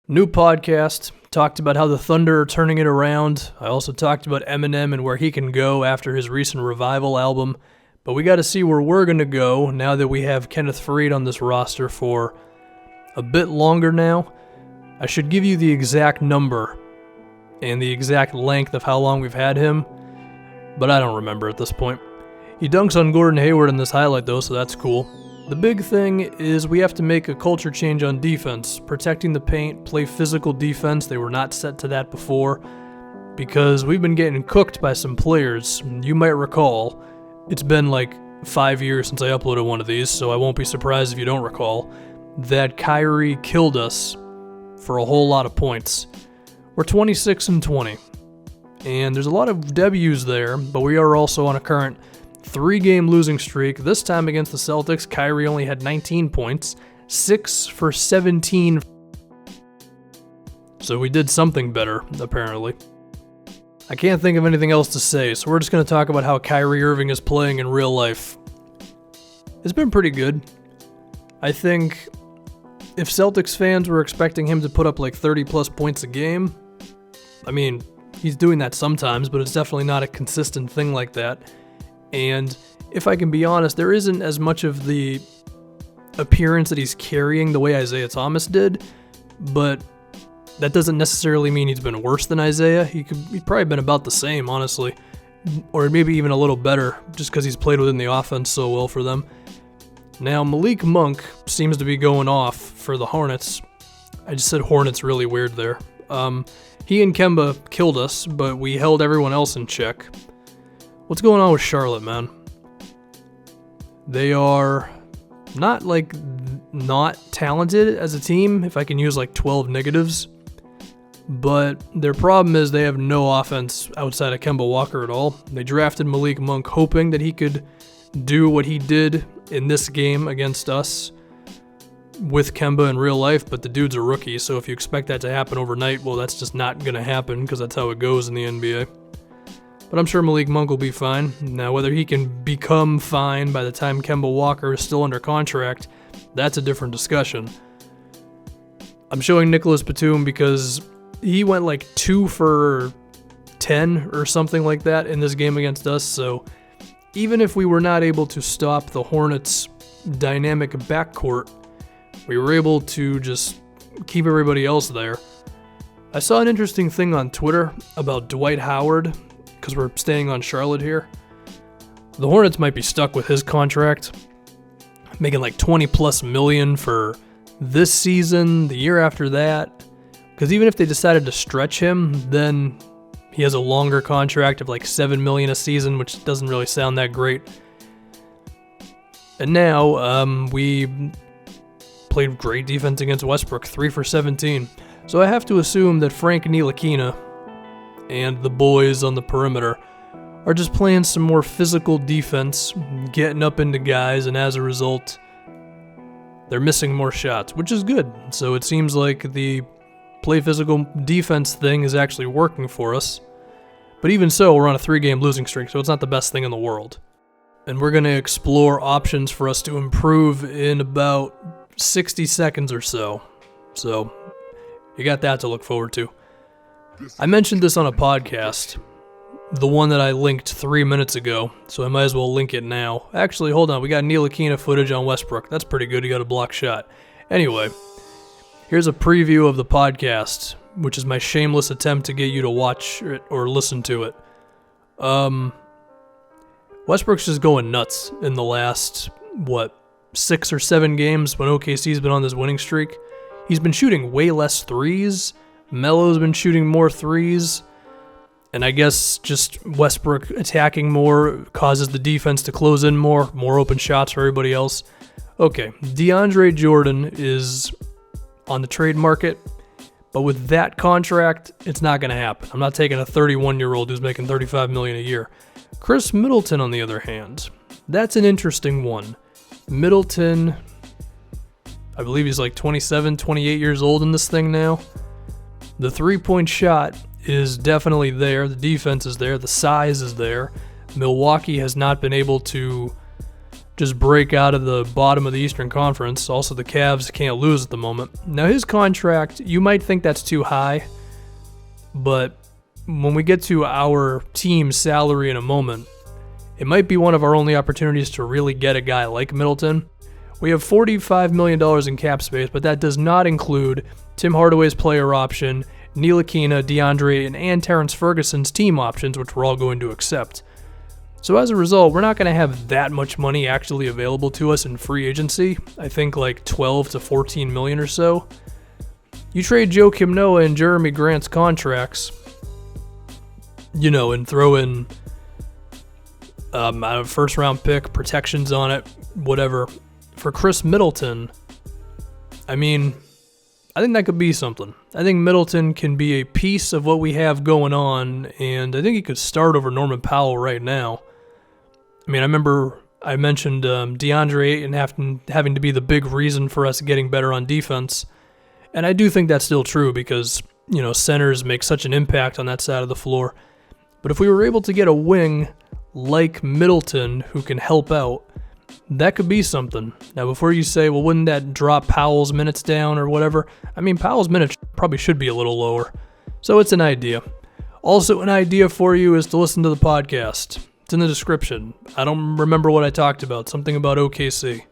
New podcast, talked about how the Thunder are turning it around. I also talked about Eminem and where he can go after his recent Revival album. But we got to see where we're going to go now that we have Kenneth Faried on this roster for a bit longer now. I should give you the exact number and the exact length of how long we've had him, but I don't remember at this point. He dunks on Gordon Hayward in this highlight though, so that's cool. The big thing is we have to make a culture change on defense, protecting the paint, play physical defense. They were not set to that before because we've been getting cooked by some players. You might recall, it's been like 5 years since I uploaded one of these, so I won't be surprised if you don't recall, that Kyrie killed us for a whole lot of points. We're 26-20, and there's a lot of W's there, but we are also on a current 3-game losing streak. This time against the Celtics, Kyrie only had 19 points, 6 for 17. So we did something better, apparently. I can't think of anything else to say, so we're just going to talk about how Kyrie Irving is playing in real life. It's been pretty good. I think if Celtics fans were expecting him to put up like 30-plus points a game, I mean, he's doing that sometimes, but it's definitely not a consistent thing like that. And if I can be honest, there isn't as much of the appearance that he's carrying the way Isaiah Thomas did, but that doesn't necessarily mean he's been worse than Isaiah. He's probably been about the same, honestly, or maybe even a little better, just because he's played within the offense so well for them. Now, Malik Monk seems to be going off for the Hornets. I just said Hornets really weird there. He and Kemba killed us, but we held everyone else in check. What's going on with Charlotte, man? They are not talented as a team, if I can use like 12 negatives. But their problem is they have no offense outside of Kemba Walker at all. They drafted Malik Monk hoping that he could do what he did in this game against us with Kemba in real life, but the dude's a rookie, so if you expect that to happen overnight, well, that's just not going to happen because that's how it goes in the NBA. But I'm sure Malik Monk will be fine. Now, whether he can become fine by the time Kemba Walker is still under contract, that's a different discussion. I'm showing Nicholas Batum because he went like 2 for 10 or something like that in this game against us, so even if we were not able to stop the Hornets' dynamic backcourt, we were able to just keep everybody else there. I saw an interesting thing on Twitter about Dwight Howard, because we're staying on Charlotte here. The Hornets might be stuck with his contract, making like 20 plus million for this season, the year after that. Because even if they decided to stretch him, then he has a longer contract of like $7 million a season, which doesn't really sound that great. And now we played great defense against Westbrook, 3 for 17. So I have to assume that Frank Ntilikina and the boys on the perimeter are just playing some more physical defense, getting up into guys, and as a result, they're missing more shots, which is good. So it seems like the play physical defense thing is actually working for us. But even so, we're on a 3-game losing streak, so it's not the best thing in the world. And we're going to explore options for us to improve in about 60 seconds or so. So you got that to look forward to. I mentioned this on a podcast, the one that I linked 3 minutes ago, so I might as well link it now. Actually, hold on, we got Ntilikina footage on Westbrook. That's pretty good, he got a block shot. Anyway, here's a preview of the podcast, which is my shameless attempt to get you to watch it or listen to it. Westbrook's just going nuts in the last, 6 or 7 games when OKC's been on this winning streak. He's been shooting way less threes. Melo's been shooting more threes, and I guess just Westbrook attacking more causes the defense to close in more open shots for everybody else. Okay, DeAndre Jordan is on the trade market, but with that contract, it's not going to happen. I'm not taking a 31-year-old who's making $35 million a year. Chris Middleton, on the other hand, that's an interesting one. Middleton, I believe he's like 27, 28 years old in this thing now. The 3-point shot is definitely there. The defense is there. The size is there. Milwaukee has not been able to just break out of the bottom of the Eastern Conference. Also, the Cavs can't lose at the moment. Now, his contract, you might think that's too high, but when we get to our team's salary in a moment, it might be one of our only opportunities to really get a guy like Middleton. We have $45 million in cap space, but that does not include Tim Hardaway's player option, Ntilikina, DeAndre, and Terrence Ferguson's team options, which we're all going to accept. So as a result, we're not going to have that much money actually available to us in free agency. I think like 12 to 14 million or so. You trade Joakim Noah and Jeremy Grant's contracts, and throw in a first round pick, protections on it, whatever. For Chris Middleton, I think that could be something. I think Middleton can be a piece of what we have going on, and I think he could start over Norman Powell right now. I remember I mentioned DeAndre Ayton having to be the big reason for us getting better on defense, and I do think that's still true because, centers make such an impact on that side of the floor. But if we were able to get a wing like Middleton who can help out, that could be something. Now, before you say, well, wouldn't that drop Powell's minutes down or whatever? Powell's minutes probably should be a little lower. So it's an idea. Also, an idea for you is to listen to the podcast. It's in the description. I don't remember what I talked about. Something about OKC.